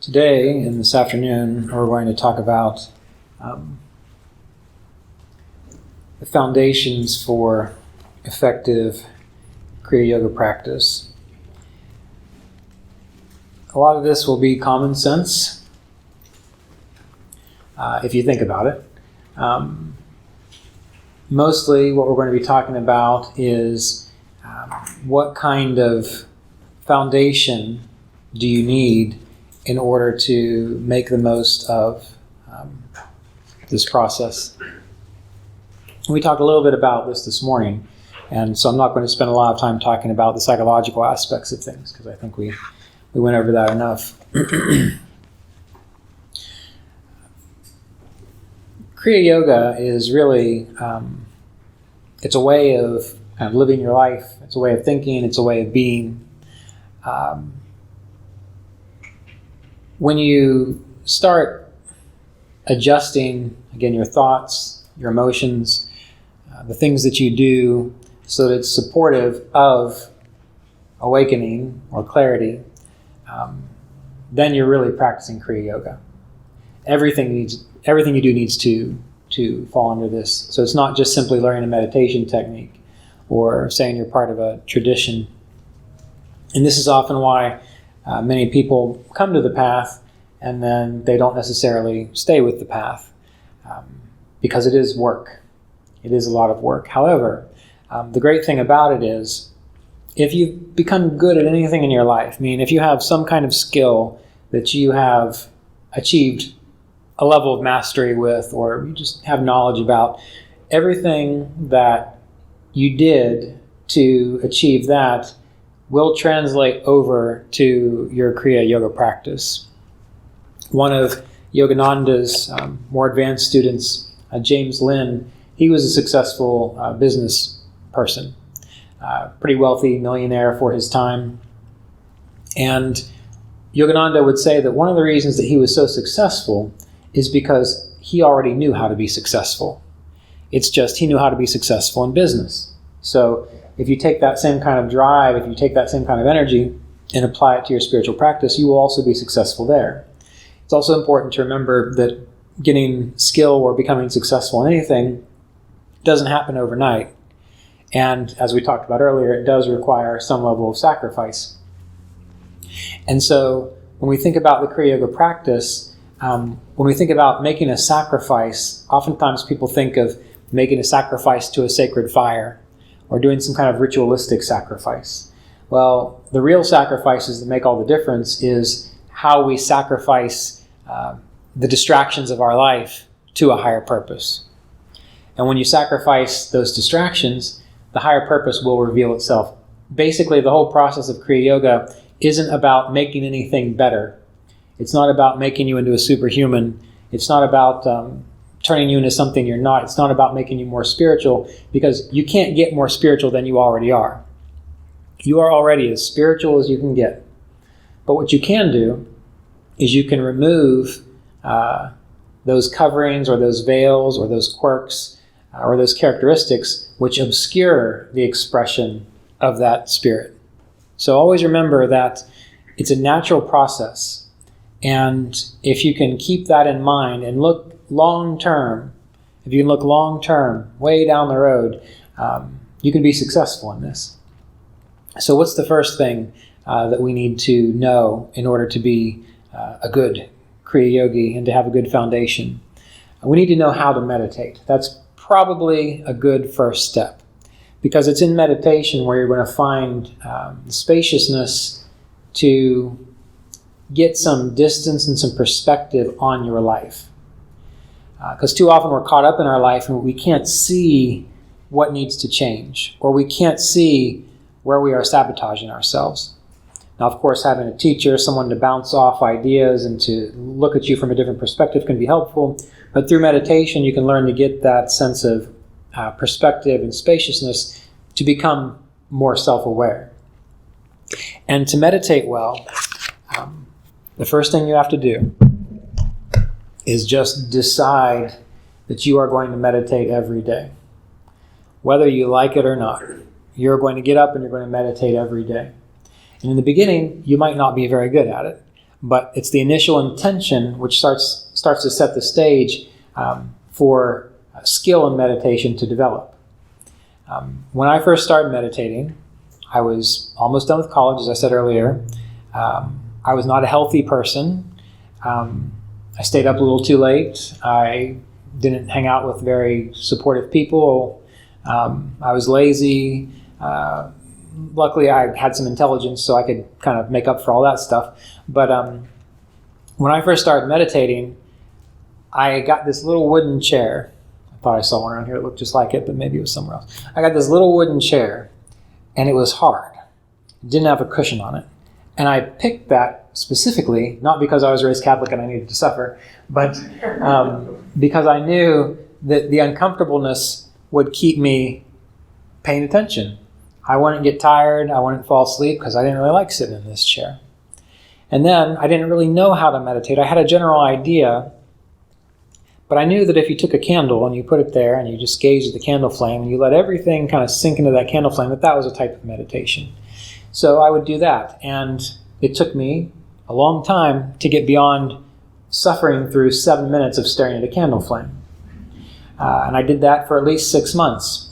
Today, and this afternoon, we're going to talk about the foundations for effective Kriya Yoga practice. A lot of this will be common sense, if you think about it. Mostly what we're going to be talking about is what kind of foundation do you need in order to make the most of this process. We talked a little bit about this morning, and so I'm not going to spend a lot of time talking about the psychological aspects of things, because I think we went over that enough. Kriya Yoga is really, it's a way of kind of living your life, it's a way of thinking, it's a way of being. When you start adjusting, again, your thoughts, your emotions, the things that you do so that it's supportive of awakening or clarity, then you're really practicing Kriya Yoga. Everything you do needs to fall under this. So it's not just simply learning a meditation technique or saying you're part of a tradition. And this is often why many people come to the path and then they don't necessarily stay with the path because it is work. It is a lot of work. However, the great thing about it is if you've become good at anything in your life, I mean, if you have some kind of skill that you have achieved a level of mastery with, or you just have knowledge about, everything that you did to achieve that will translate over to your Kriya Yoga practice. One of Yogananda's more advanced students, James Lin, he was a successful business person, pretty wealthy millionaire for his time. And Yogananda would say that one of the reasons that he was so successful is because he already knew how to be successful. It's just he knew how to be successful in business. So if you take that same kind of drive, if you take that same kind of energy and apply it to your spiritual practice, you will also be successful there. It's also important to remember that getting skill or becoming successful in anything doesn't happen overnight. And as we talked about earlier, it does require some level of sacrifice. And so when we think about the Kriya Yoga practice, when we think about making a sacrifice, oftentimes people think of making a sacrifice to a sacred fire, or doing some kind of ritualistic sacrifice. Well, the real sacrifices that make all the difference is how we sacrifice the distractions of our life to a higher purpose. And when you sacrifice those distractions, the higher purpose will reveal itself. Basically, the whole process of Kriya Yoga isn't about making anything better. It's not about making you into a superhuman. It's not about turning you into something you're not. It's not about making you more spiritual, because you can't get more spiritual than you already are. You are already as spiritual as you can get. But what you can do is you can remove those coverings or those veils or those quirks or those characteristics which obscure the expression of that spirit. So always remember that it's a natural process. And if you can keep that in mind and look long-term, if you can look long-term, way down the road, you can be successful in this. So what's the first thing that we need to know in order to be a good Kriya Yogi and to have a good foundation? We need to know how to meditate. That's probably a good first step, because it's in meditation where you're going to find the spaciousness to get some distance and some perspective on your life. Because too often we're caught up in our life and we can't see what needs to change, or we can't see where we are sabotaging ourselves. Now, of course, having a teacher, someone to bounce off ideas and to look at you from a different perspective can be helpful, but through meditation you can learn to get that sense of perspective and spaciousness to become more self-aware. And to meditate well, the first thing you have to do is just decide that you are going to meditate every day. Whether you like it or not, you're going to get up and you're going to meditate every day. And in the beginning, you might not be very good at it, but it's the initial intention which starts to set the stage for skill in meditation to develop. When I first started meditating, I was almost done with college, as I said earlier. I was not a healthy person. I stayed up a little too late. I didn't hang out with very supportive people. I was lazy. Luckily, I had some intelligence, so I could kind of make up for all that stuff. But when I first started meditating, I got this little wooden chair. I thought I saw one around here that looked just like it, but maybe it was somewhere else. I got this little wooden chair, and it was hard. It didn't have a cushion on it. And I picked that specifically, not because I was raised Catholic and I needed to suffer, but because I knew that the uncomfortableness would keep me paying attention. I wouldn't get tired, I wouldn't fall asleep because I didn't really like sitting in this chair. And then I didn't really know how to meditate. I had a general idea, but I knew that if you took a candle and you put it there and you just gazed at the candle flame and you let everything kind of sink into that candle flame, that was a type of meditation. So I would do that, and it took me a long time to get beyond suffering through 7 minutes of staring at a candle flame. And I did that for at least 6 months.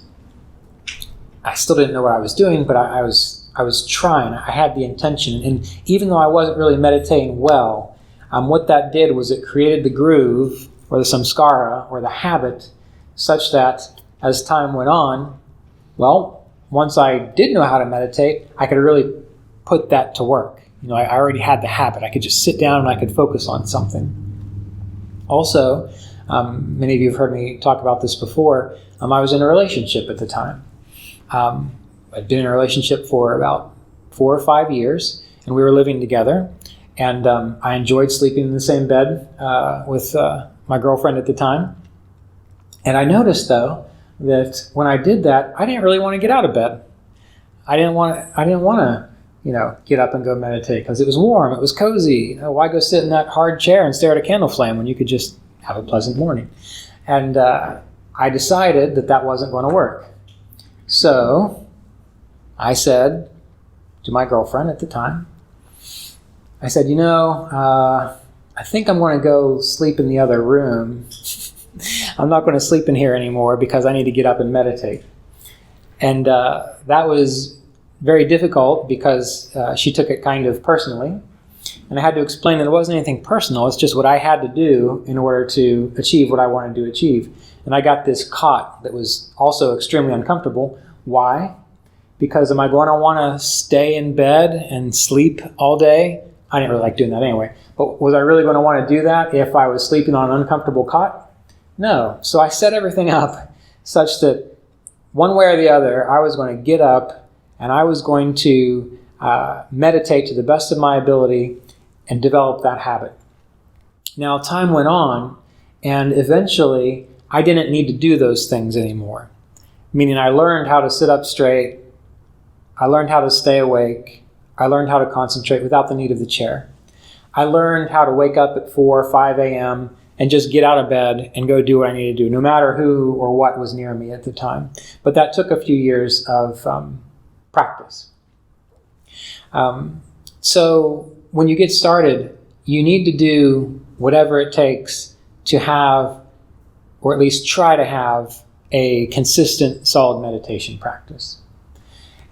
I still didn't know what I was doing, but I was trying. I had the intention. And even though I wasn't really meditating well, what that did was it created the groove, or the samskara, or the habit, such that as time went on, well, once I did know how to meditate, I could really put that to work. I already had the habit. I could just sit down and I could focus on something. Also, many of you have heard me talk about this before. I was in a relationship at the time. I'd been in a relationship for about 4 or 5 years, and we were living together. And I enjoyed sleeping in the same bed with my girlfriend at the time. And I noticed, though, that when I did that, I didn't really want to get out of bed. I didn't want to, get up and go meditate because it was warm, it was cozy. Why go sit in that hard chair and stare at a candle flame when you could just have a pleasant morning? And I decided that wasn't going to work. So I said to my girlfriend at the time, I said, I think I'm going to go sleep in the other room. I'm not going to sleep in here anymore because I need to get up and meditate. And that was very difficult because she took it kind of personally. And I had to explain that it wasn't anything personal. It's just what I had to do in order to achieve what I wanted to achieve. And I got this cot that was also extremely uncomfortable. Why? Because am I going to want to stay in bed and sleep all day? I didn't really like doing that anyway. But was I really going to want to do that if I was sleeping on an uncomfortable cot? No. So I set everything up such that one way or the other, I was going to get up and I was going to meditate to the best of my ability and develop that habit. Now, time went on, and eventually I didn't need to do those things anymore. Meaning I learned how to sit up straight, I learned how to stay awake, I learned how to concentrate without the need of the chair. I learned how to wake up at 4 or 5 a.m. and just get out of bed and go do what I needed to do, no matter who or what was near me at the time. But that took a few years of practice. So when you get started, you need to do whatever it takes to have, or at least try to have, a consistent, solid meditation practice.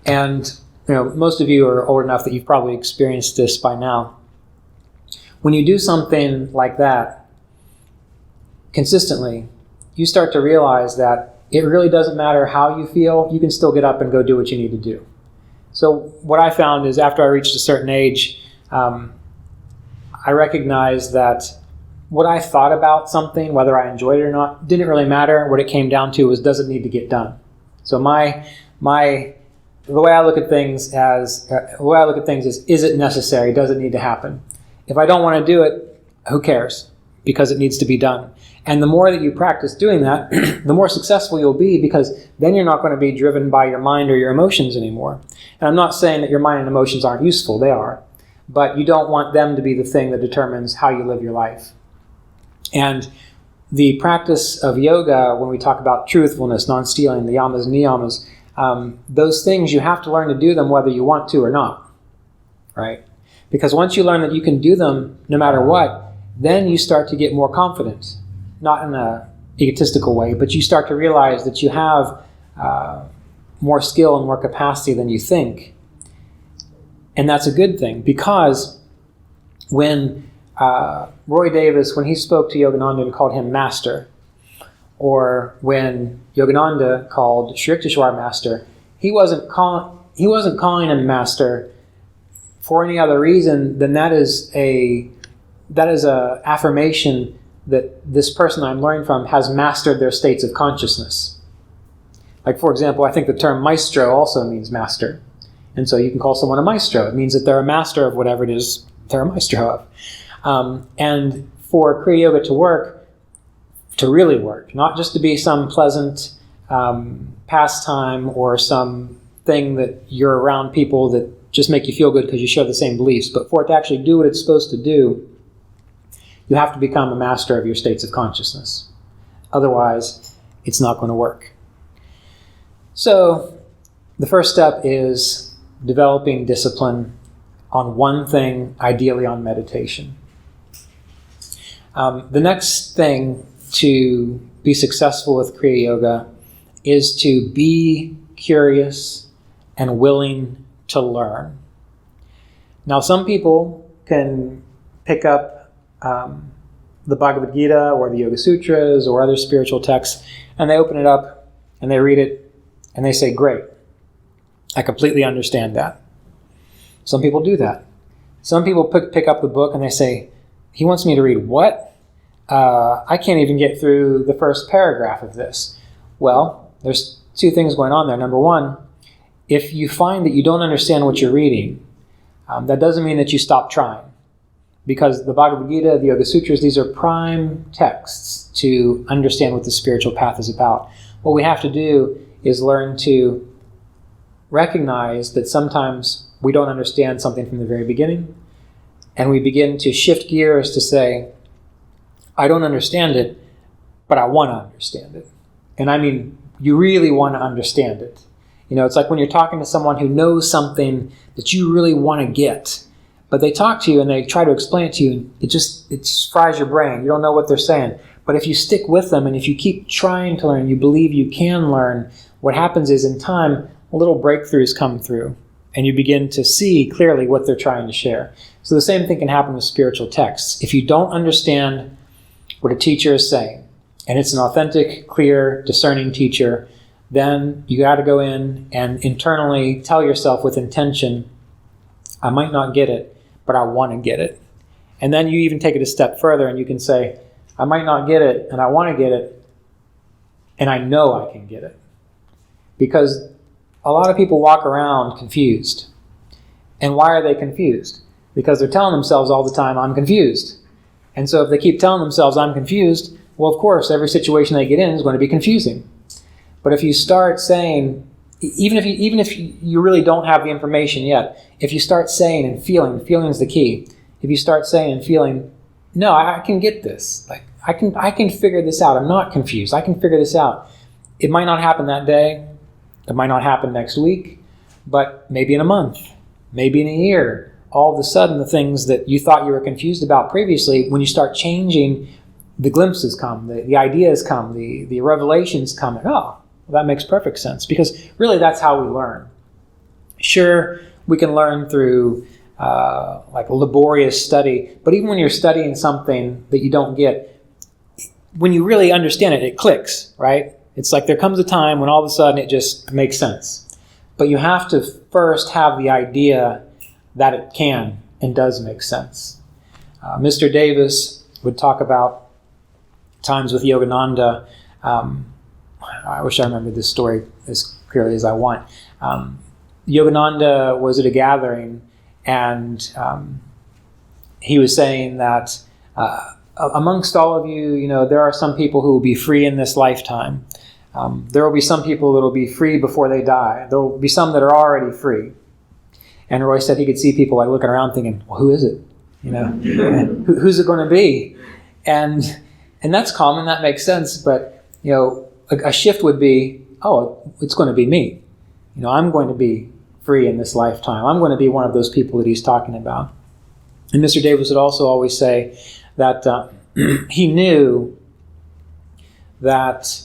And most of you are old enough that you've probably experienced this by now. When you do something like that consistently, you start to realize that it really doesn't matter how you feel, you can still get up and go do what you need to do. So what I found is after I reached a certain age, I recognized that what I thought about something, whether I enjoyed it or not, didn't really matter. What it came down to was, does it need to get done? So the way I look at things is it necessary? Does it need to happen? If I don't want to do it, who cares? Because it needs to be done. And the more that you practice doing that, the more successful you'll be, because then you're not going to be driven by your mind or your emotions anymore. And I'm not saying that your mind and emotions aren't useful, they are. But you don't want them to be the thing that determines how you live your life. And the practice of yoga, when we talk about truthfulness, non-stealing, the yamas and niyamas, those things, you have to learn to do them whether you want to or not, right? Because once you learn that you can do them no matter what, then you start to get more confident. Not in an egotistical way, but you start to realize that you have more skill and more capacity than you think. And that's a good thing, because when Roy Davis, when he spoke to Yogananda and called him master, or when Yogananda called Sri Yukteswar master, he wasn't calling him master for any other reason than that is a affirmation that this person I'm learning from has mastered their states of consciousness. Like, for example, I think the term maestro also means master. And so you can call someone a maestro. It means that they're a master of whatever it is they're a maestro of. And for Kriya Yoga to work, to really work, not just to be some pleasant pastime or some thing that you're around people that just make you feel good because you share the same beliefs, but for it to actually do what it's supposed to do, you have to become a master of your states of consciousness. Otherwise, it's not going to work. So, the first step is developing discipline on one thing, ideally on meditation. The next thing to be successful with Kriya Yoga is to be curious and willing to learn. Now, some people can pick up the Bhagavad Gita or the Yoga Sutras or other spiritual texts, and they open it up and they read it and they say, great, I completely understand that. Some people do that. Some people pick up the book and they say, he wants me to read what? I can't even get through the first paragraph of this. Well, there's two things going on there. Number one, if you find that you don't understand what you're reading, that doesn't mean that you stop trying. Because the Bhagavad Gita, the Yoga Sutras, these are prime texts to understand what the spiritual path is about. What we have to do is learn to recognize that sometimes we don't understand something from the very beginning, and we begin to shift gears to say, I don't understand it, but I want to understand it. And I mean, you really want to understand it. You know, it's like when you're talking to someone who knows something that you really want to get, but they talk to you and they try to explain it to you, and it fries your brain. You don't know what they're saying. But if you stick with them and if you keep trying to learn, you believe you can learn, what happens is in time, little breakthroughs come through and you begin to see clearly what they're trying to share. So the same thing can happen with spiritual texts. If you don't understand what a teacher is saying, and it's an authentic, clear, discerning teacher, then you got to go in and internally tell yourself with intention, I might not get it, but I want to get it. And then you even take it a step further and you can say, I might not get it, and I want to get it, and I know I can get it. Because a lot of people walk around confused. And why are they confused? Because they're telling themselves all the time, I'm confused. And so if they keep telling themselves, I'm confused, well, of course, every situation they get in is going to be confusing. But if you start saying, even if you really don't have the information yet, if you start saying and feeling is the key. If you start saying and feeling, no, I can get this. Like I can figure this out. I'm not confused. I can figure this out. It might not happen that day. It might not happen next week, but maybe in a month, maybe in a year. All of a sudden, the things that you thought you were confused about previously, when you start changing, the glimpses come, the ideas come, the revelations come. And, well, that makes perfect sense, because really that's how we learn. Sure, we can learn through like laborious study, but even when you're studying something that you don't get, when you really understand it, it clicks, right? It's like there comes a time when all of a sudden it just makes sense. But you have to first have the idea that it can and does make sense. Mr. Davis would talk about times with Yogananda. I wish I remembered this story as clearly as I want. Yogananda was at a gathering, and he was saying that amongst all of you, there are some people who will be free in this lifetime. There will be some people that will be free before they die. There will be some that are already free. And Roy said he could see people like looking around thinking, well, who is it? Who's it going to be? And that's common, that makes sense. But, a shift would be, it's going to be me. I'm going to be free in this lifetime. I'm going to be one of those people that he's talking about. And Mr. Davis would also always say that he knew that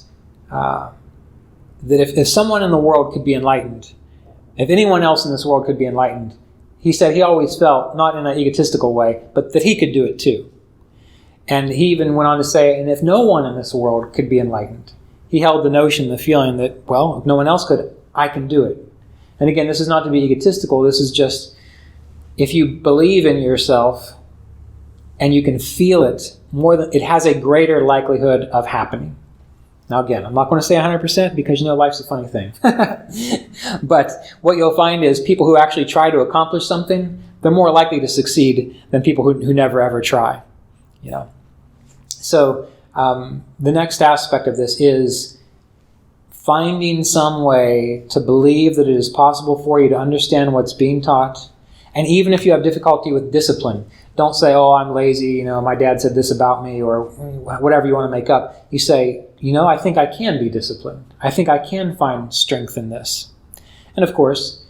if someone in the world could be enlightened, if anyone else in this world could be enlightened, he said he always felt, not in an egotistical way, but that he could do it too. And he even went on to say, and if no one in this world could be enlightened, he held the notion, the feeling that, well, if no one else could, I can do it. And again, this is not to be egotistical. This is just, if you believe in yourself and you can feel it, it has a greater likelihood of happening. Now again, I'm not going to say 100% because life's a funny thing. But what you'll find is people who actually try to accomplish something, they're more likely to succeed than people who never ever try. So the next aspect of this is finding some way to believe that it is possible for you to understand what's being taught. And even if you have difficulty with discipline, don't say, oh, I'm lazy, my dad said this about me, or whatever you want to make up. You say, I think I can be disciplined. I think I can find strength in this. And of course,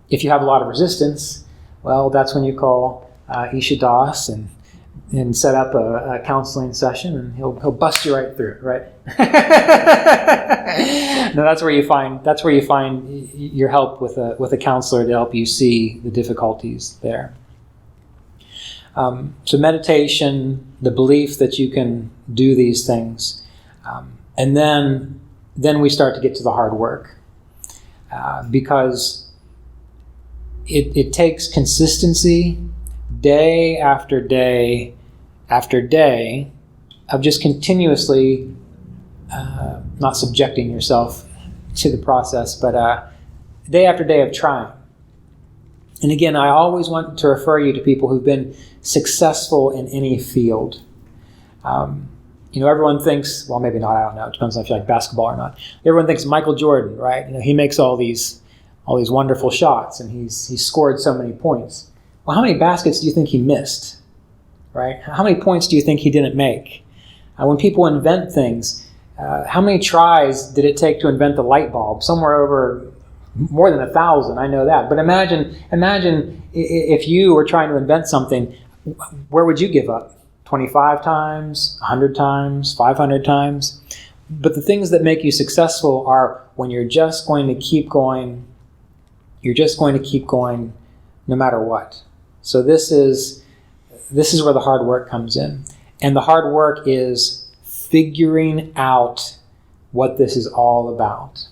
if you have a lot of resistance, well, that's when you call Isha Das and set up a counseling session, and he'll bust you right through it, right? No, that's where you find your help with a counselor to help you see the difficulties there. So meditation, the belief that you can do these things, and then we start to get to the hard work, because it takes consistency, day after day after day, of just continuously not subjecting yourself to the process, but day after day of trying. And again, I always want to refer you to people who've been successful in any field. Everyone thinks, well, maybe not, I don't know, it depends on if you like basketball or not. Everyone thinks Michael Jordan, right? He makes all these wonderful shots, and he's scored so many points. Well, how many baskets do you think he missed, right? How many points do you think he didn't make? When people invent things, how many tries did it take to invent the light bulb? Somewhere over more than 1,000, I know that. But imagine if you were trying to invent something, where would you give up? 25 times, 100 times, 500 times? But the things that make you successful are when you're just going to keep going. You're just going to keep going no matter what. So this is where the hard work comes in. And the hard work is figuring out what this is all about.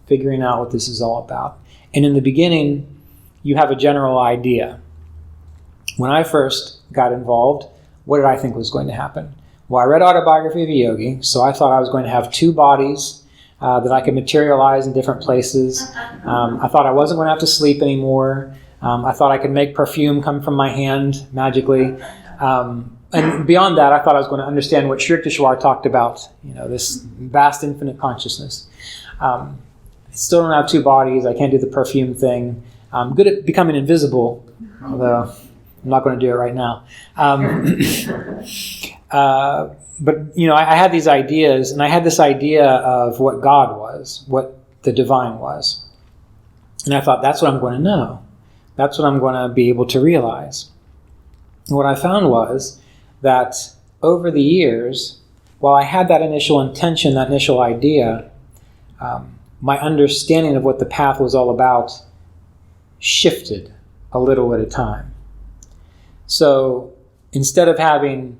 Figuring out what this is all about. And in the beginning, you have a general idea. When I first got involved, what did I think was going to happen? Well, I read Autobiography of a Yogi, so I thought I was going to have 2 bodies that I could materialize in different places. I thought I wasn't going to have to sleep anymore. I thought I could make perfume come from my hand magically. And beyond that, I thought I was going to understand what Sri Yukteswar talked about, this vast infinite consciousness. I still don't have 2 bodies. I can't do the perfume thing. I'm good at becoming invisible, although I'm not going to do it right now. But, I had these ideas, and I had this idea of what God was, what the divine was. And I thought, that's what I'm going to know. That's what I'm going to be able to realize. And what I found was that over the years, while I had that initial intention, that initial idea, my understanding of what the path was all about shifted a little at a time. So instead of having,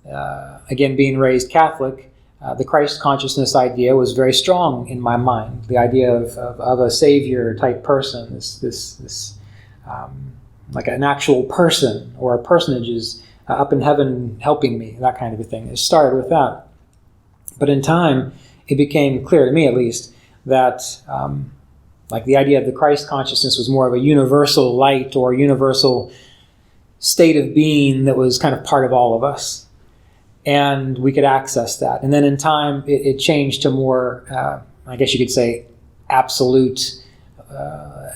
again, being raised Catholic, the Christ consciousness idea was very strong in my mind. The idea of a savior type person, this like an actual person or a personage is up in heaven helping me, that kind of a thing. It started with that. But in time, it became clear to me, at least, that like the idea of the Christ consciousness was more of a universal light or universal state of being that was kind of part of all of us. And we could access that. And then in time, it changed to more, I guess you could say, absolute,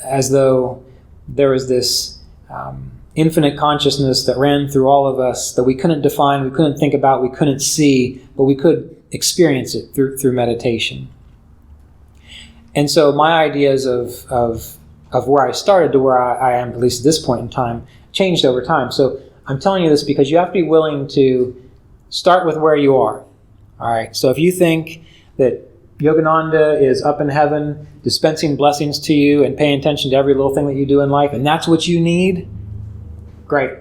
as though there was this infinite consciousness that ran through all of us that we couldn't define, we couldn't think about, we couldn't see, but we could experience it through meditation. And so my ideas of where I started to where I am, at least at this point in time, changed over time. So I'm telling you this because you have to be willing to start with where you are. All right. So if you think that Yogananda is up in heaven dispensing blessings to you and paying attention to every little thing that you do in life, and that's what you need, great.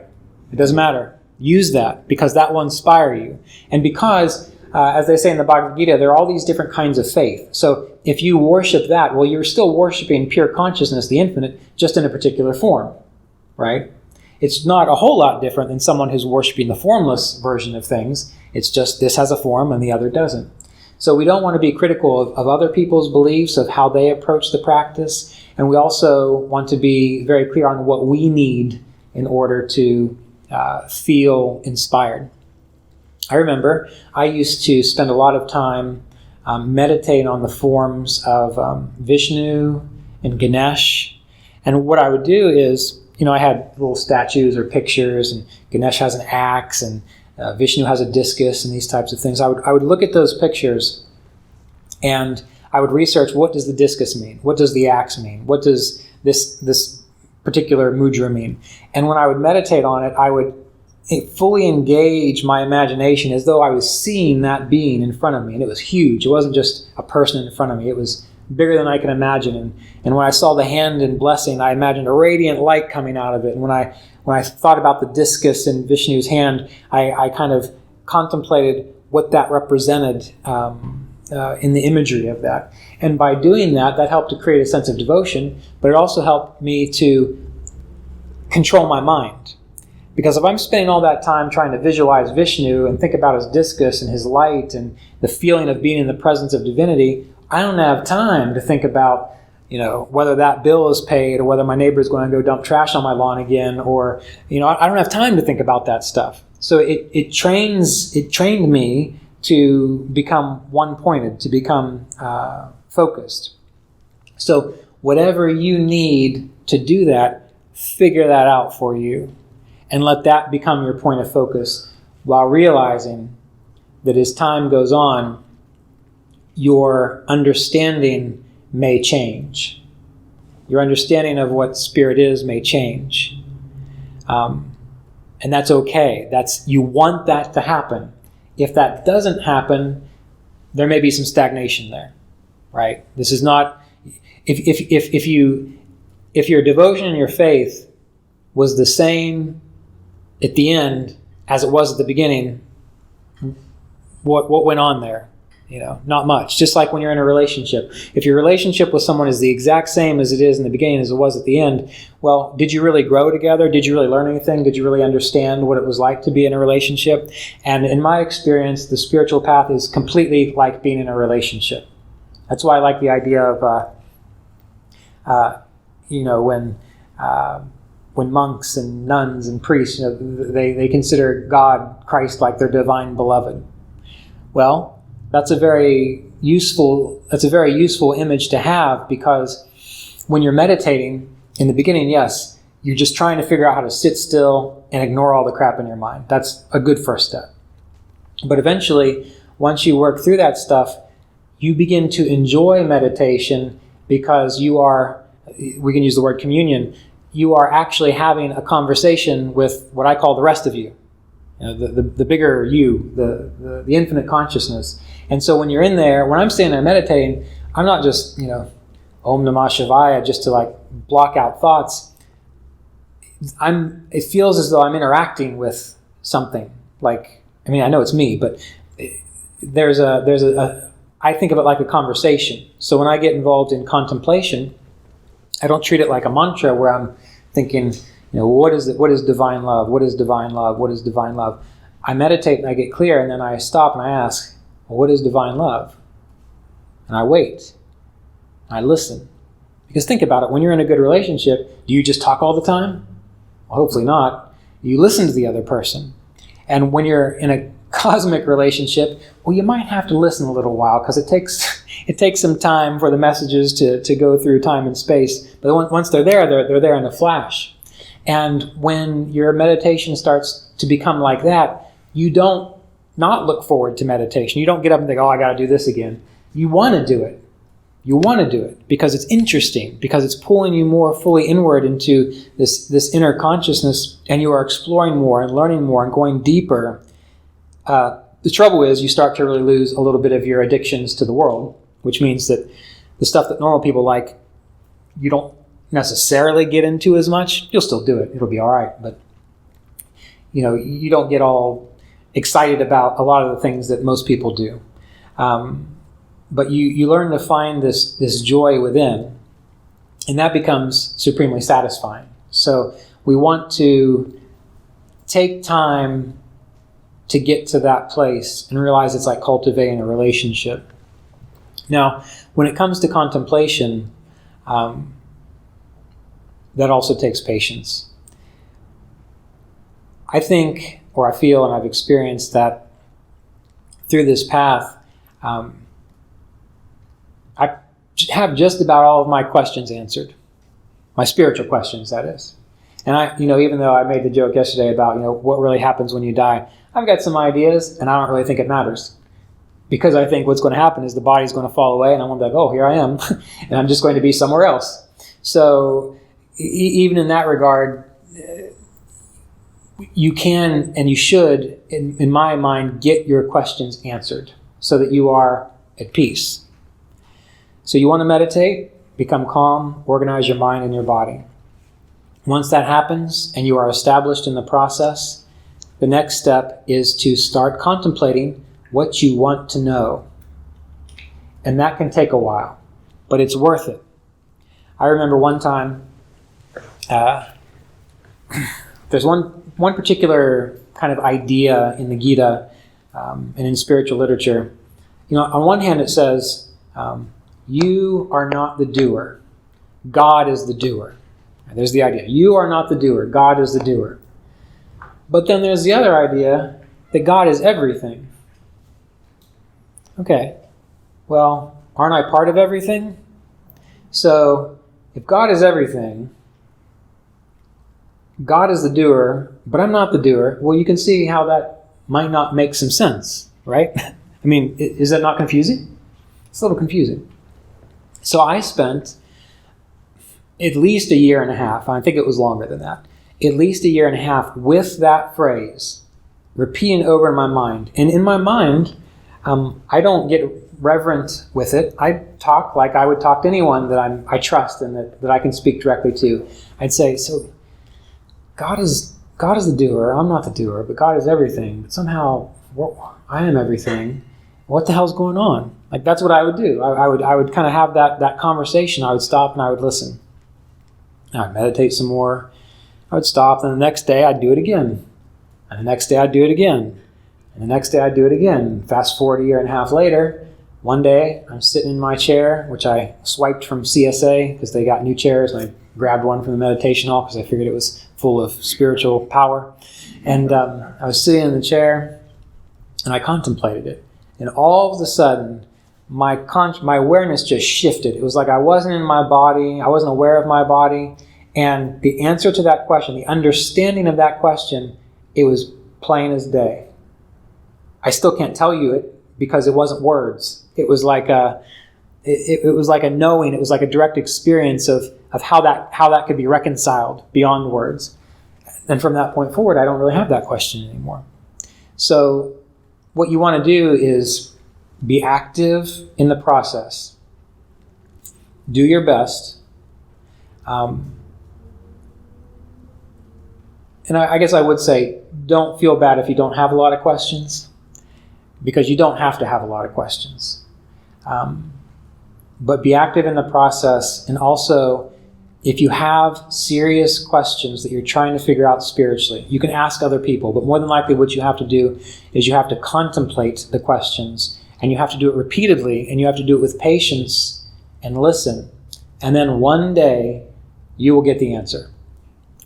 It doesn't matter. Use that because that will inspire you. And because, as they say in the Bhagavad Gita, there are all these different kinds of faith. So if you worship that, well, you're still worshiping pure consciousness, the infinite, just in a particular form, right? It's not a whole lot different than someone who's worshiping the formless version of things. It's just this has a form and the other doesn't. So we don't want to be critical of other people's beliefs, of how they approach the practice. And we also want to be very clear on what we need in order to feel inspired. I remember I used to spend a lot of time meditating on the forms of Vishnu and Ganesh. And what I would do is, I had little statues or pictures, and Ganesh has an axe, and Vishnu has a discus, and these types of things. I would look at those pictures, and I would research, what does the discus mean? What does the axe mean? What does this particular mudra mean? And when I would meditate on it, I would fully engage my imagination as though I was seeing that being in front of me. And it was huge. It wasn't just a person in front of me. It was bigger than I can imagine. And when I saw the hand in blessing, I imagined a radiant light coming out of it. And when I thought about the discus in Vishnu's hand, I kind of contemplated what that represented in the imagery of that. And by doing that, that helped to create a sense of devotion, but it also helped me to control my mind. Because if I'm spending all that time trying to visualize Vishnu and think about his discus and his light and the feeling of being in the presence of divinity, I don't have time to think about, whether that bill is paid or whether my neighbor is going to go dump trash on my lawn again, or, I don't have time to think about that stuff. So it trained me to become one-pointed, to become focused. So whatever you need to do that, figure that out for you. And let that become your point of focus, while realizing that as time goes on, your understanding may change. Your understanding of what spirit is may change. And that's okay. You want that to happen. If that doesn't happen, there may be some stagnation there, right? This is not, if your devotion and your faith was the same at the end as it was at the beginning, what went on there? Not much. Just like when you're in a relationship. If your relationship with someone is the exact same as it is in the beginning as it was at the end, well, did you really grow together? Did you really learn anything? Did you really understand what it was like to be in a relationship? And in my experience, the spiritual path is completely like being in a relationship. That's why I like the idea of, when monks and nuns and priests, they consider God, Christ, like their divine beloved. Well, that's a very useful image to have, because when you're meditating, in the beginning, yes, you're just trying to figure out how to sit still and ignore all the crap in your mind. That's a good first step. But eventually, once you work through that stuff, you begin to enjoy meditation, because we can use the word communion, you are actually having a conversation with what I call the rest of you. The bigger you, the infinite consciousness. And so when you're in there, when I'm standing there meditating, I'm not just, Om Namah Shivaya, just to block out thoughts. It feels as though I'm interacting with something. I know it's me, but I think of it like a conversation. So when I get involved in contemplation, I don't treat it like a mantra where I'm thinking, what is divine love? What is divine love? What is divine love? I meditate and I get clear, and then I stop and I ask, well, what is divine love? And I wait. I listen. Because think about it, when you're in a good relationship, do you just talk all the time? Well, hopefully not. You listen to the other person. And when you're in a cosmic relationship, well, you might have to listen a little while, because it takes some time for the messages to go through time and space. But once they're there in a flash. And when your meditation starts to become like that, you don't not look forward to meditation. You don't get up and think, oh, I got to do this again. You want to do it. You want to do it because it's interesting, because it's pulling you more fully inward into this inner consciousness, and you are exploring more and learning more and going deeper. The trouble is you start to really lose a little bit of your addictions to the world, which means that the stuff that normal people like, you don't necessarily get into as much. You'll still do it. It'll be all right. But, you don't get all excited about a lot of the things that most people do. But you learn to find this joy within, and that becomes supremely satisfying. So we want to take time to get to that place and realize it's like cultivating a relationship. Now, when it comes to contemplation, that also takes patience. I think, or I feel, and I've experienced that through this path, I have just about all of my questions answered. My spiritual questions, that is. And even though I made the joke yesterday about, what really happens when you die, I've got some ideas, and I don't really think it matters. Because I think what's going to happen is the body's going to fall away, and I'm going to be like, oh, here I am, and I'm just going to be somewhere else. So even in that regard, you can and you should, in my mind, get your questions answered so that you are at peace. So you want to meditate, become calm, organize your mind and your body. Once that happens and you are established in the process, the next step is to start contemplating what you want to know. And that can take a while, but it's worth it. I remember one time, there's one particular kind of idea in the Gita and in spiritual literature. On one hand it says, you are not the doer. God is the doer. And there's the idea. You are not the doer. God is the doer. But then there's the other idea that God is everything. Okay, well, aren't I part of everything? So, if God is everything, God is the doer, but I'm not the doer, well, you can see how that might not make some sense, right? I mean, is that not confusing? It's a little confusing. So I spent at least a year and a half, I think it was longer than that, at least a year and a half with that phrase, repeating over in my mind. And in my mind, I don't get reverent with it. I talk like I would talk to anyone that I trust and that I can speak directly to. I'd say, so God is the doer. I'm not the doer, but God is everything. But somehow I am everything. What the hell's going on? Like, that's what I would do. I would kind of have that conversation. I would stop and I would listen. I'd meditate some more. I would stop, and the next day I'd do it again. And the next day I'd do it again. And the next day I'd do it again. Fast forward a year and a half later, one day I'm sitting in my chair, which I swiped from CSA because they got new chairs, and I grabbed one from the meditation hall because I figured it was full of spiritual power. And I was sitting in the chair, and I contemplated it. And all of a sudden, my awareness just shifted. It was like I wasn't in my body. I wasn't aware of my body. And the answer to that question, the understanding of that question, it was plain as day. I still can't tell you it because it wasn't words. It was like it was like a knowing. It was like a direct experience of how that could be reconciled beyond words. And from that point forward, I don't really have that question anymore. So what you want to do is be active in the process. Do your best. And I guess I would say, don't feel bad if you don't have a lot of questions, because you don't have to have a lot of questions. But be active in the process, and also, if you have serious questions that you're trying to figure out spiritually, you can ask other people, but more than likely what you have to do is you have to contemplate the questions, and you have to do it repeatedly, and you have to do it with patience and listen. And then one day, you will get the answer.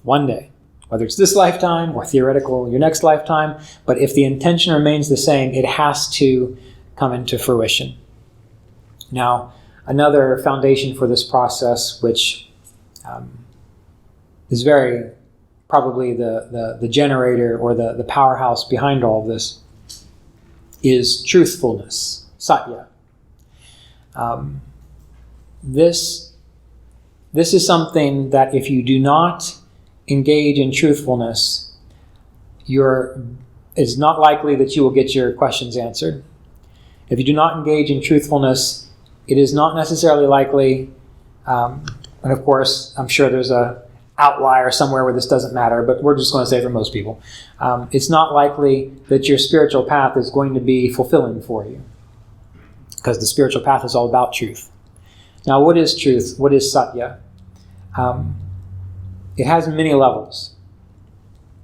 One day. Whether it's this lifetime or theoretical your next lifetime, but if the intention remains the same, it has to come into fruition. Now, another foundation for this process, which is very probably the generator or the powerhouse behind all of this, is truthfulness, satya. this is something that if you do not engage in truthfulness, it's not likely that you will get your questions answered. If you do not engage in truthfulness, it is not necessarily likely, and of course, I'm sure there's a outlier somewhere where this doesn't matter, but we're just going to say for most people, it's not likely that your spiritual path is going to be fulfilling for you, because the spiritual path is all about truth. Now, what is truth? What is satya? It has many levels.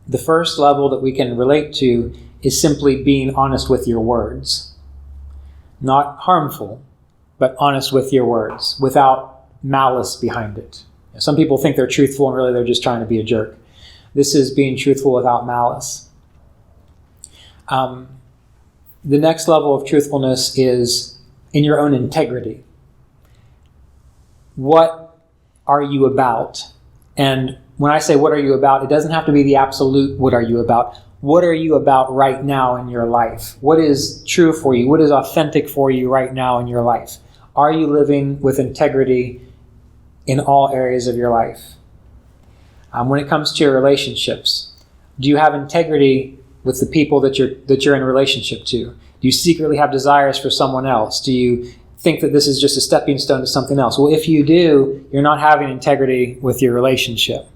The first level that we can relate to is simply being honest with your words. Not harmful, but honest with your words, without malice behind it. Some people think they're truthful and really they're just trying to be a jerk. This is being truthful without malice. The next level of truthfulness is in your own integrity. What are you about? And when I say what are you about, it doesn't have to be the absolute what are you about. What are you about right now in your life? What is true for you? What is authentic for you right now in your life? Are you living with integrity in all areas of your life? When it comes to your relationships, do you have integrity with the people that you're in relationship to? Do you secretly have desires for someone else? Do you think that this is just a stepping stone to something else? Well, if you do, you're not having integrity with your relationship.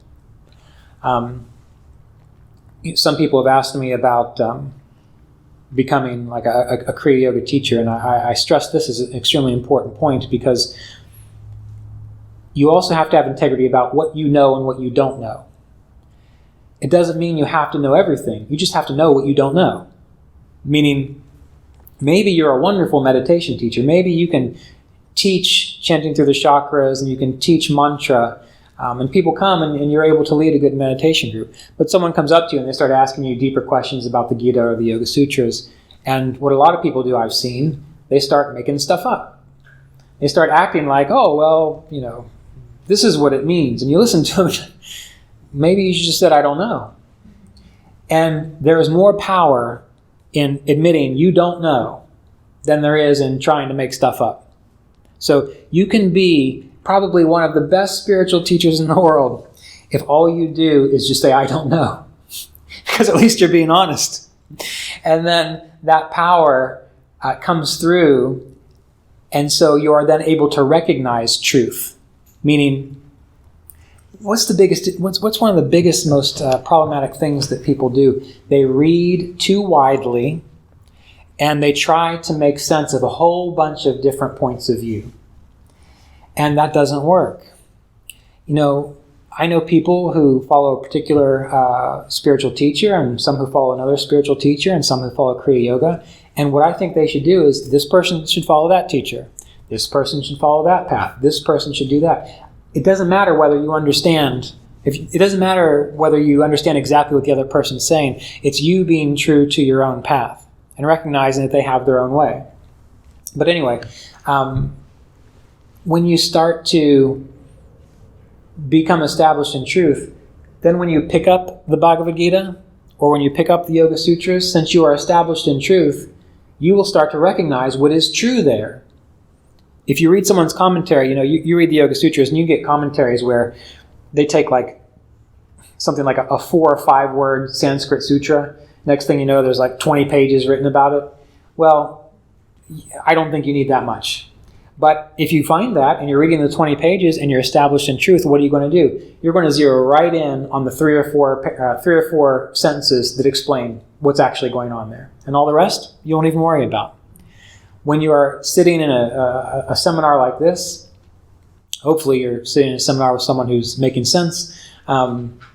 Some people have asked me about becoming like a Kriya Yoga teacher, and I stress this as an extremely important point, because you also have to have integrity about what you know and what you don't know. It doesn't mean you have to know everything. You just have to know what you don't know. Meaning, maybe you're a wonderful meditation teacher. Maybe you can teach chanting through the chakras, and you can teach mantra, and people come and you're able to lead a good meditation group. But someone comes up to you and they start asking you deeper questions about the Gita or the Yoga Sutras. And what a lot of people do, I've seen, they start making stuff up. They start acting like, oh, well, this is what it means. And you listen to them, maybe you just said, I don't know. And there is more power in admitting you don't know than there is in trying to make stuff up. So you can be probably one of the best spiritual teachers in the world if all you do is just say, I don't know. Because at least you're being honest. And then that power comes through, and so you are then able to recognize truth. Meaning, what's one of the biggest, most problematic things that people do? They read too widely, and they try to make sense of a whole bunch of different points of view. And that doesn't work. I know people who follow a particular spiritual teacher, and some who follow another spiritual teacher, and some who follow Kriya Yoga. And what I think they should do is, this person should follow that teacher. This person should follow that path. This person should do that. It doesn't matter whether you understand. It doesn't matter whether you understand exactly what the other person's saying. It's you being true to your own path and recognizing that they have their own way. But anyway, when you start to become established in truth, then when you pick up the Bhagavad Gita or when you pick up the Yoga Sutras, since you are established in truth, you will start to recognize what is true there. If you read someone's commentary, you read the Yoga Sutras and you get commentaries where they take like something like a 4 or 5 word Sanskrit sutra. Next thing you know, there's like 20 pages written about it. Well, I don't think you need that much. But if you find that and you're reading the 20 pages and you're established in truth, what are you going to do? You're going to zero right in on the 3 or 4 sentences that explain what's actually going on there. And all the rest, you won't even worry about. When you are sitting in a seminar like this, hopefully you're sitting in a seminar with someone who's making sense,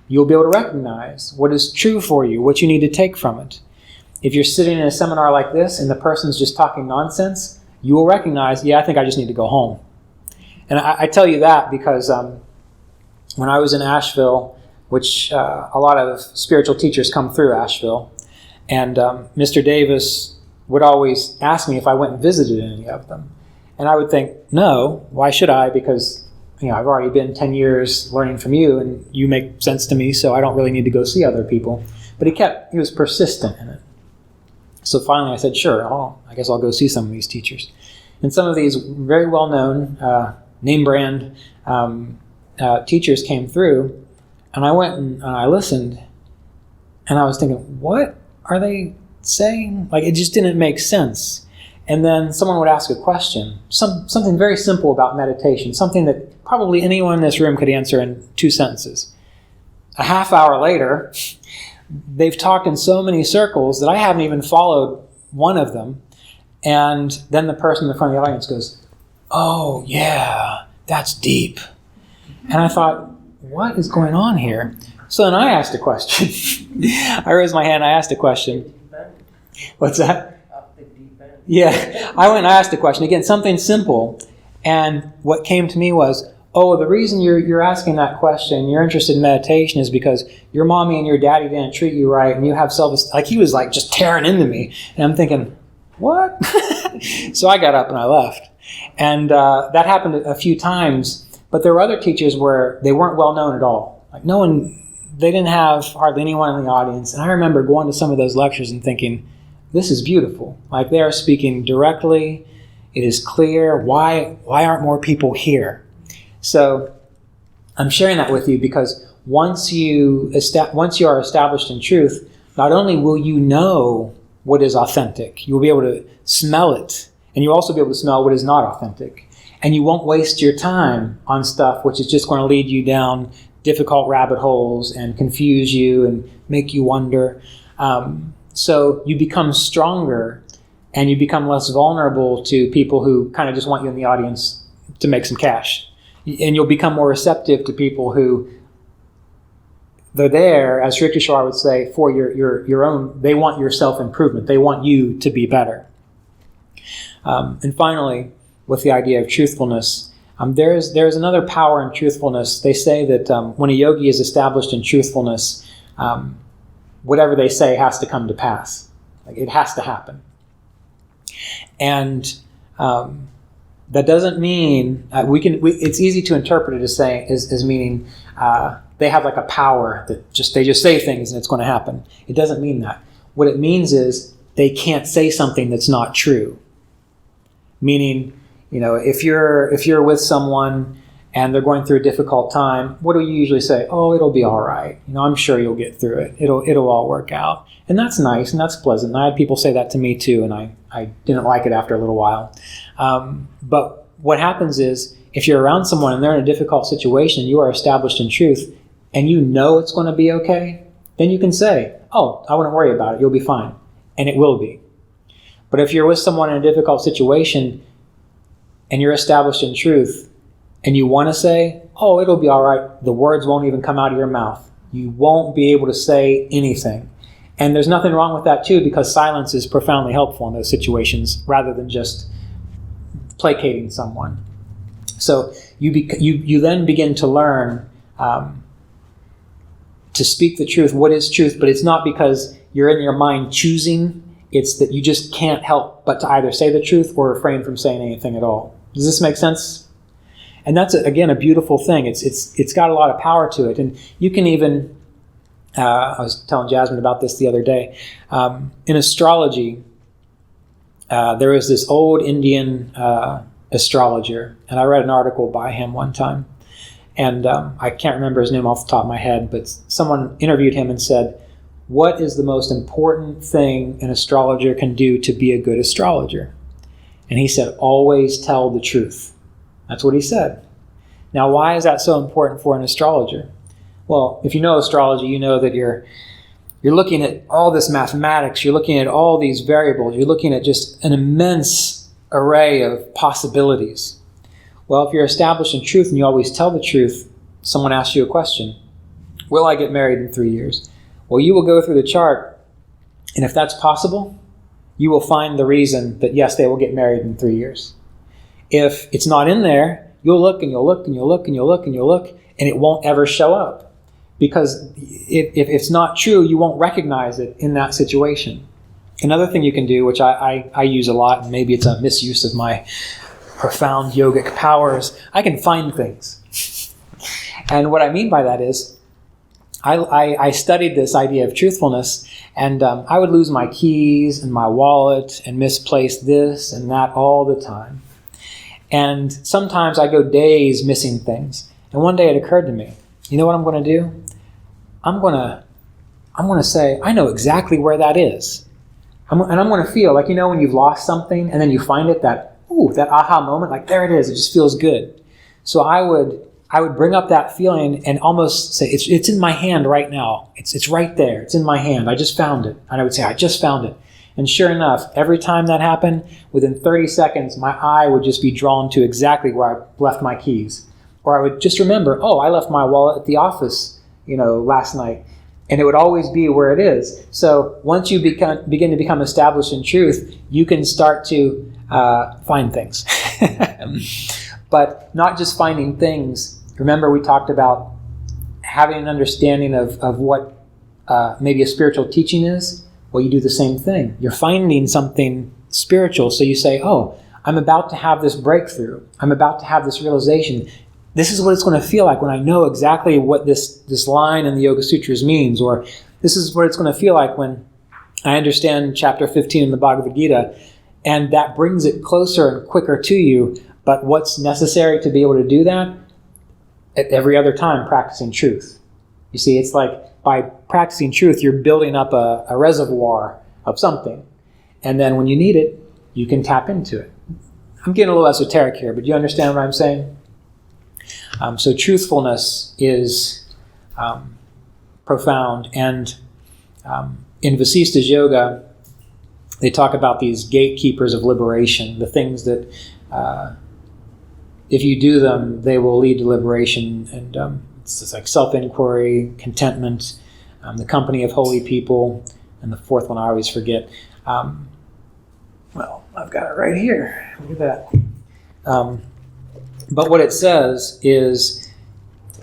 you'll be able to recognize what is true for you, what you need to take from it. If you're sitting in a seminar like this and the person's just talking nonsense, you will recognize, I think I just need to go home. And I tell you that because when I was in Asheville, which a lot of spiritual teachers come through Asheville, and Mr. Davis would always ask me if I went and visited any of them. And I would think, no, why should I? Because I've already been 10 years learning from you, and you make sense to me, so I don't really need to go see other people. But he was persistent in it. So finally I said, sure, I guess I'll go see some of these teachers. And some of these very well-known name brand teachers came through, and I went and I listened, and I was thinking, what are they saying? Like, it just didn't make sense. And then someone would ask a question, something very simple about meditation, something that probably anyone in this room could answer in 2 sentences. A half hour later, they've talked in so many circles that I haven't even followed one of them. And then the person in the front of the audience goes, oh, yeah, that's deep. And I thought, what is going on here? So then I asked a question. I raised my hand, I asked a question. What's that? Yeah, I went and asked a question. Again, something simple. And what came to me was, oh, the reason you're asking that question, you're interested in meditation, is because your mommy and your daddy didn't treat you right, and you have self-esteem. Like, he was like just tearing into me. And I'm thinking, what? So I got up and I left. And that happened a few times. But there were other teachers where they weren't well known at all. Like, no one, they didn't have hardly anyone in the audience. And I remember going to some of those lectures and thinking, this is beautiful. Like, they are speaking directly. It is clear. Why aren't more people here? So I'm sharing that with you because once you are established in truth, not only will you know what is authentic, you will be able to smell it, and you'll also be able to smell what is not authentic. And you won't waste your time on stuff which is just going to lead you down difficult rabbit holes and confuse you and make you wonder. So you become stronger and you become less vulnerable to people who kind of just want you in the audience to make some cash. And you'll become more receptive to people who, they're there, as Sri Kishore would say, for your own, they want your self-improvement. They want you to be better. And finally, with the idea of truthfulness, there's another power in truthfulness. They say that when a yogi is established in truthfulness, whatever they say has to come to pass. Like, it has to happen. And that doesn't mean it's easy to interpret it as meaning they have like a power that they just say things and it's going to happen. It doesn't mean that. What it means is they can't say something that's not true. Meaning, if you're with someone and they're going through a difficult time, what do you usually say? Oh, it'll be all right. I'm sure you'll get through it. It'll all work out. And that's nice and that's pleasant. And I had people say that to me too, and I didn't like it after a little while. But what happens is, if you're around someone and they're in a difficult situation, you are established in truth, and you know it's going to be okay, then you can say, oh, I wouldn't worry about it. You'll be fine. And it will be. But if you're with someone in a difficult situation and you're established in truth and you want to say, oh, it'll be all right, the words won't even come out of your mouth. You won't be able to say anything. And there's nothing wrong with that too, because silence is profoundly helpful in those situations rather than just placating someone. So you then begin to learn to speak the truth. What is truth? But it's not because you're in your mind choosing. It's that you just can't help but to either say the truth or refrain from saying anything at all. Does this make sense? And that's, again, a beautiful thing. It's got a lot of power to it. And you can even, I was telling Jasmine about this the other day. In astrology, there was this old Indian astrologer, and I read an article by him one time. And I can't remember his name off the top of my head, but someone interviewed him and said, what is the most important thing an astrologer can do to be a good astrologer? And he said, always tell the truth. That's what he said. Now, why is that so important for an astrologer? Well, if you know astrology, you know that you're looking at all this mathematics, you're looking at all these variables, you're looking at just an immense array of possibilities. Well, if you're established in truth and you always tell the truth, someone asks you a question, will I get married in 3 years? Well, you will go through the chart, and if that's possible, you will find the reason that, yes, they will get married in 3 years. If it's not in there, you'll look and you'll look and you'll look and you'll look and you'll look, and it won't ever show up. Because if it's not true, you won't recognize it in that situation. Another thing you can do, which I use a lot, and maybe it's a misuse of my profound yogic powers, I can find things. And what I mean by that is, I studied this idea of truthfulness, and I would lose my keys and my wallet and misplace this and that all the time. And sometimes I go days missing things. And one day it occurred to me, you know what I'm going to do? I'm going to say, I know exactly where that is. And I'm going to feel like, when you've lost something and then you find it, that aha moment, like there it is. It just feels good. So I would bring up that feeling and almost say, it's in my hand right now. It's right there. It's in my hand. I just found it. And I would say, I just found it. And sure enough, every time that happened, within 30 seconds, my eye would just be drawn to exactly where I left my keys. Or I would just remember, I left my wallet at the office, last night. And it would always be where it is. So once you begin to become established in truth, you can start to find things. But not just finding things. Remember, we talked about having an understanding of what maybe a spiritual teaching is. Well, you do the same thing. You're finding something spiritual. So you say, I'm about to have this breakthrough. I'm about to have this realization. This is what it's going to feel like when I know exactly what this line in the Yoga Sutras means. Or this is what it's going to feel like when I understand chapter 15 in the Bhagavad Gita. And that brings it closer and quicker to you. But what's necessary to be able to do that? At every other time, practicing truth. You see, it's like by practicing truth, you're building up a reservoir of something. And then when you need it, you can tap into it. I'm getting a little esoteric here, but you understand what I'm saying? So truthfulness is profound. And in Vasista's yoga, they talk about these gatekeepers of liberation, the things that if you do them, they will lead to liberation. And it's just like self-inquiry, contentment, the company of holy people, and the fourth one I always forget. Well, I've got it right here. Look at that. But what it says is,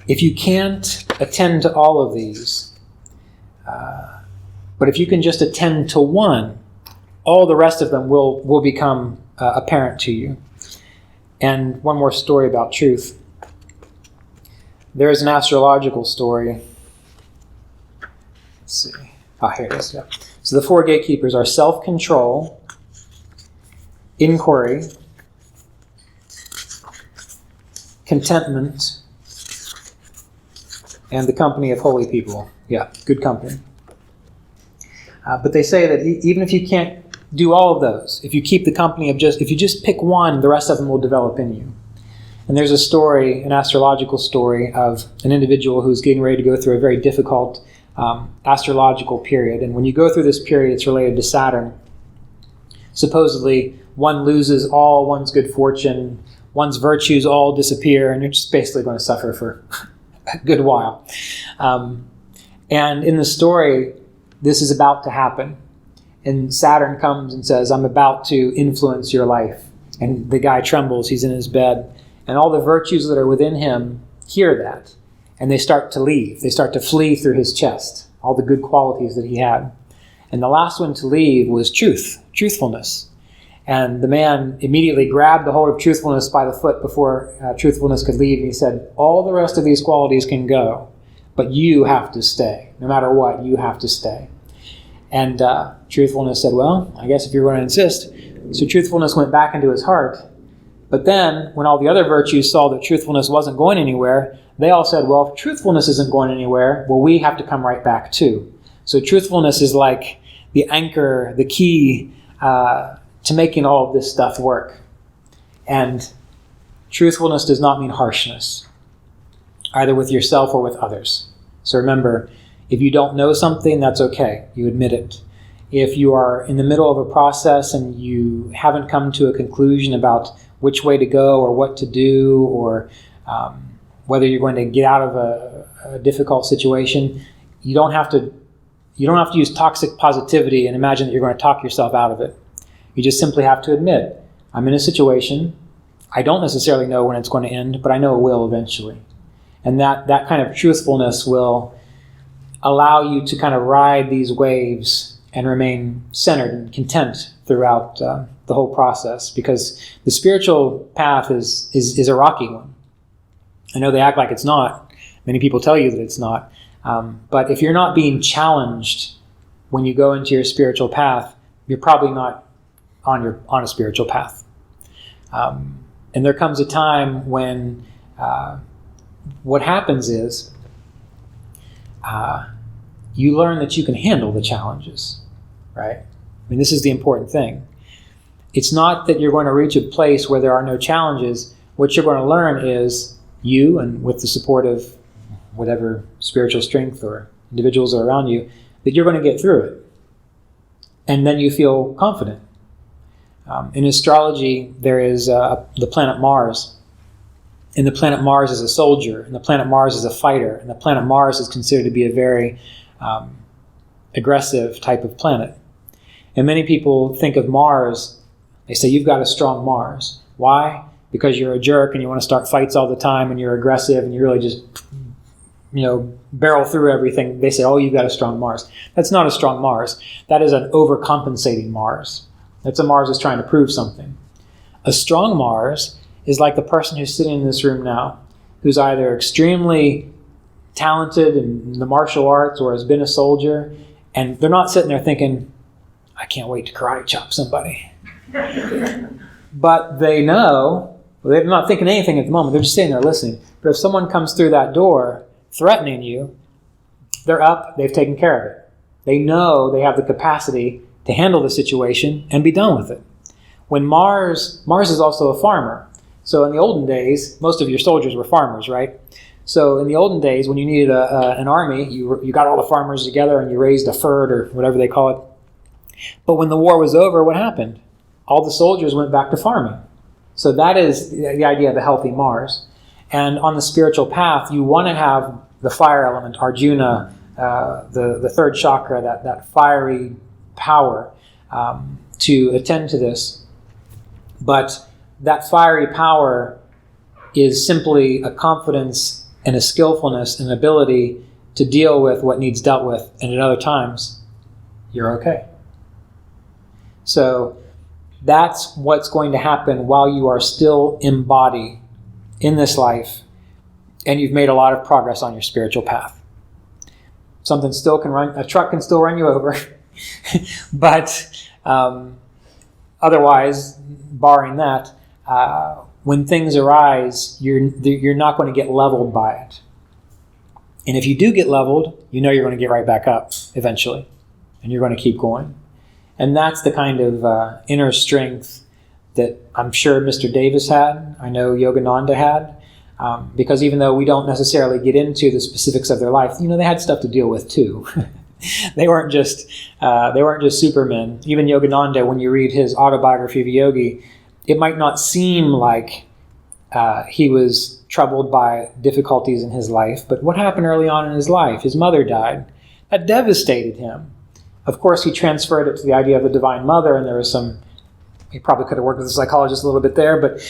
if you can't attend to all of these, but if you can just attend to one, all the rest of them will become apparent to you. And one more story about truth. There is an astrological story. Let's see. Here it is. Yeah. So the four gatekeepers are self-control, inquiry, contentment, and the company of holy people. Yeah, good company. But they say that even if you can't do all of those, if you keep the company of if you just pick one, the rest of them will develop in you. And there's a story, an astrological story, of an individual who's getting ready to go through a very difficult astrological period. And when you go through this period, it's related to Saturn. Supposedly, one loses all one's good fortune, one's virtues all disappear, and you're just basically going to suffer for a good while. And in the story, this is about to happen. And Saturn comes and says, I'm about to influence your life. And the guy trembles, he's in his bed. And all the virtues that are within him hear that. And they start to leave. They start to flee through his chest, all the good qualities that he had. And the last one to leave was truthfulness. And the man immediately grabbed the hold of truthfulness by the foot before truthfulness could leave. And he said, all the rest of these qualities can go, but you have to stay. No matter what, you have to stay. And truthfulness said, well, I guess if you're going to insist. So truthfulness went back into his heart. But then, when all the other virtues saw that truthfulness wasn't going anywhere, they all said, well, if truthfulness isn't going anywhere, well, we have to come right back too. So truthfulness is like the anchor, the key to making all of this stuff work. And truthfulness does not mean harshness, either with yourself or with others. So remember, if you don't know something, that's okay. You admit it. If you are in the middle of a process and you haven't come to a conclusion about which way to go or what to do, or whether you're going to get out of a difficult situation, you don't have to use toxic positivity and imagine that you're going to talk yourself out of it. You just simply have to admit, I'm in a situation, I don't necessarily know when it's going to end, but I know it will eventually. And that kind of truthfulness will allow you to kind of ride these waves and remain centered and content throughout the whole process, because the spiritual path is a rocky one. I know they act like it's not. Many people tell you that it's not. But if you're not being challenged when you go into your spiritual path, you're probably not on a spiritual path. And there comes a time when what happens is you learn that you can handle the challenges, right? I mean, this is the important thing. It's not that you're going to reach a place where there are no challenges. What you're going to learn is you, and with the support of whatever spiritual strength or individuals are around you, that you're going to get through it. And then you feel confident. In astrology, there is the planet Mars. And the planet Mars is a soldier, and the planet Mars is a fighter, and the planet Mars is considered to be a very aggressive type of planet. And many people think of Mars, they say, you've got a strong Mars. Why? Because you're a jerk and you want to start fights all the time and you're aggressive and you really just, barrel through everything. They say, oh, you've got a strong Mars. That's not a strong Mars. That is an overcompensating Mars. That's a Mars that's trying to prove something. A strong Mars is like the person who's sitting in this room now, who's either extremely talented in the martial arts or has been a soldier, and they're not sitting there thinking, I can't wait to karate chop somebody. But they know, they're not thinking anything at the moment, they're just sitting there listening. But if someone comes through that door threatening you, they're up, they've taken care of it. They know they have the capacity to handle the situation and be done with it. When Mars is also a farmer. So in the olden days, most of your soldiers were farmers, right? So in the olden days, when you needed an army, you got all the farmers together and you raised a ferd or whatever they call it. But when the war was over, what happened? All the soldiers went back to farming. So that is the idea of a healthy Mars. And on the spiritual path, you want to have the fire element, Arjuna, the third chakra, that fiery power to attend to this. But that fiery power is simply a confidence and a skillfulness and ability to deal with what needs dealt with. And at other times, you're okay. So that's what's going to happen while you are still embodied in this life and you've made a lot of progress on your spiritual path. A truck can still run you over, but otherwise, barring that, when things arise, you're not going to get leveled by it. And if you do get leveled, you know you're going to get right back up eventually, and you're going to keep going. And that's the kind of inner strength that I'm sure Mr. Davis had, I know Yogananda had, because even though we don't necessarily get into the specifics of their life, they had stuff to deal with too. They weren't just supermen. Even Yogananda, when you read his autobiography of a yogi, it might not seem like he was troubled by difficulties in his life, but what happened early on in his life? His mother died. That devastated him. Of course, he transferred it to the idea of the Divine Mother, and there was he probably could have worked with a psychologist a little bit there, but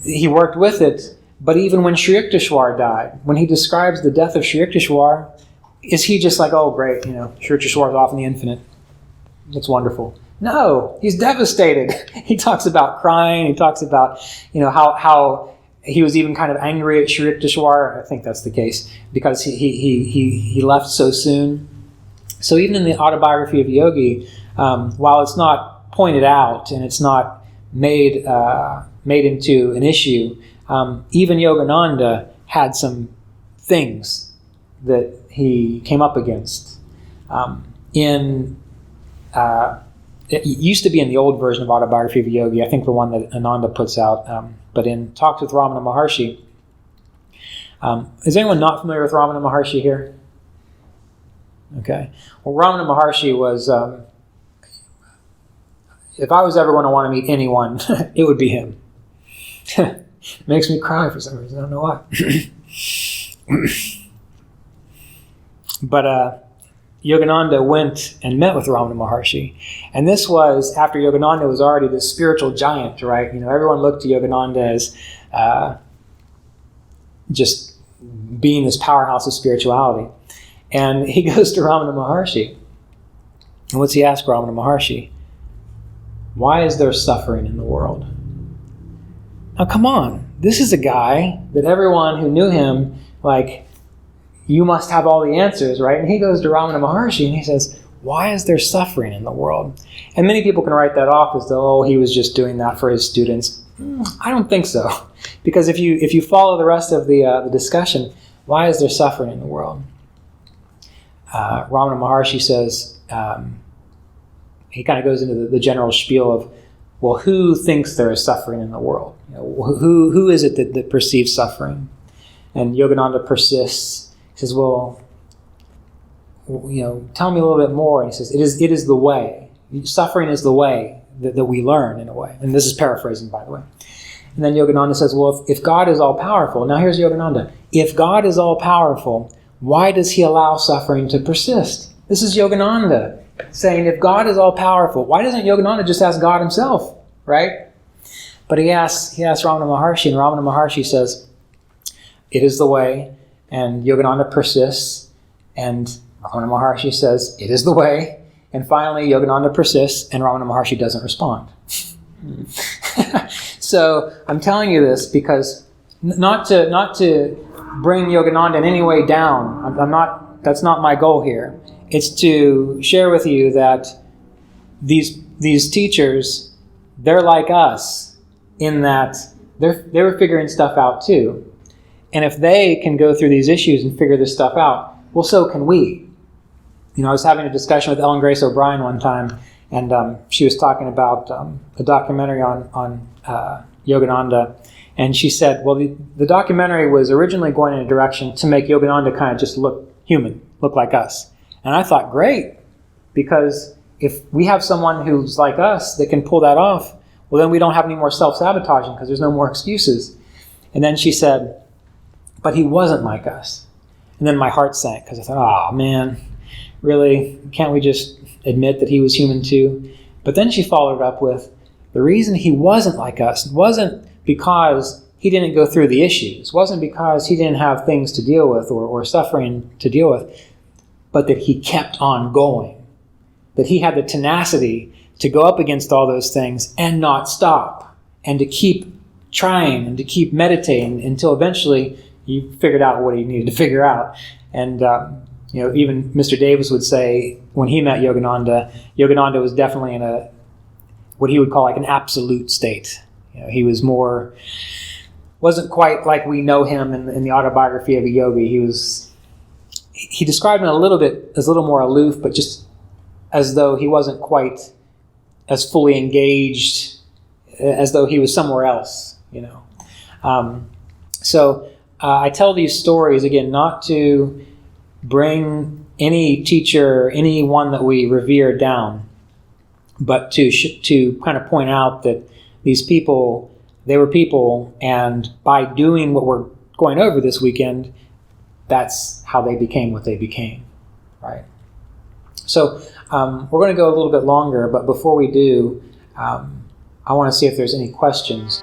he worked with it. But even when Sri Yukteswar died, when he describes the death of Sri Yukteswar, is he just like, oh, great, Sri Yukteswar is off in the infinite. That's wonderful. No, he's devastated. He talks about crying. He talks about, how he was even kind of angry at Sri Yukteswar. I think that's the case, because he left so soon. So even in the autobiography of a yogi, while it's not pointed out and it's not made into an issue, even Yogananda had some things that he came up against. It used to be in the old version of Autobiography of a Yogi, I think the one that Ananda puts out, but in Talks with Ramana Maharshi. Is anyone not familiar with Ramana Maharshi here? Okay. Well, Ramana Maharshi was, if I was ever going to want to meet anyone, it would be him. It makes me cry for some reason. I don't know why. But Yogananda went and met with Ramana Maharshi. And this was after Yogananda was already this spiritual giant, right? Everyone looked to Yogananda as just being this powerhouse of spirituality. And he goes to Ramana Maharshi. And what's he ask Ramana Maharshi? Why is there suffering in the world? Now, come on. This is a guy that everyone who knew him, you must have all the answers, right? And he goes to Ramana Maharshi and he says, why is there suffering in the world? And many people can write that off as though, he was just doing that for his students. I don't think so. Because if you follow the rest of the discussion, why is there suffering in the world? Ramana Maharshi says, he kind of goes into the general spiel of, well, who thinks there is suffering in the world? Who is it that perceives suffering? And Yogananda persists. He says, well, tell me a little bit more. And he says, it is the way. Suffering is the way that we learn, in a way. And this is paraphrasing, by the way. And then Yogananda says, well, if God is all-powerful, now here's Yogananda. If God is all-powerful, why does he allow suffering to persist? This is Yogananda saying, if God is all-powerful, why doesn't Yogananda just ask God himself, right? But he asks Ramana Maharshi, and Ramana Maharshi says, it is the way, and Yogananda persists, and Ramana Maharshi says, it is the way, and finally Yogananda persists, and Ramana Maharshi doesn't respond. So I'm telling you this because not to bring Yogananda in any way down. That's not my goal here. It's to share with you that these teachers, they're like us in that they were figuring stuff out too. And if they can go through these issues and figure this stuff out, well, so can we. I was having a discussion with Ellen Grace O'Brien one time, and she was talking about a documentary on Yogananda. And she said, well, the documentary was originally going in a direction to make Yogananda kind of just look human, look like us. And I thought, great, because if we have someone who's like us that can pull that off, well, then we don't have any more self-sabotaging because there's no more excuses. And then she said, but he wasn't like us. And then my heart sank because I thought, oh, man, really? Can't we just admit that he was human too? But then she followed up with, the reason he wasn't like us wasn't because he didn't go through the issues, wasn't because he didn't have things to deal with or suffering to deal with, but that he kept on going, that he had the tenacity to go up against all those things and not stop, and to keep trying and to keep meditating until eventually you figured out what he needed to figure out. And even Mr. Davis would say when he met Yogananda was definitely in what he would call like an absolute state. He wasn't quite like we know him in the autobiography of a yogi. He described him a little bit as a little more aloof, but just as though he wasn't quite as fully engaged, as though he was somewhere else, So I tell these stories, again, not to bring any teacher, anyone that we revere down, but to kind of point out that these people, they were people, and by doing what we're going over this weekend, that's how they became what they became, right? So we're going to go a little bit longer, but before we do, I want to see if there's any questions.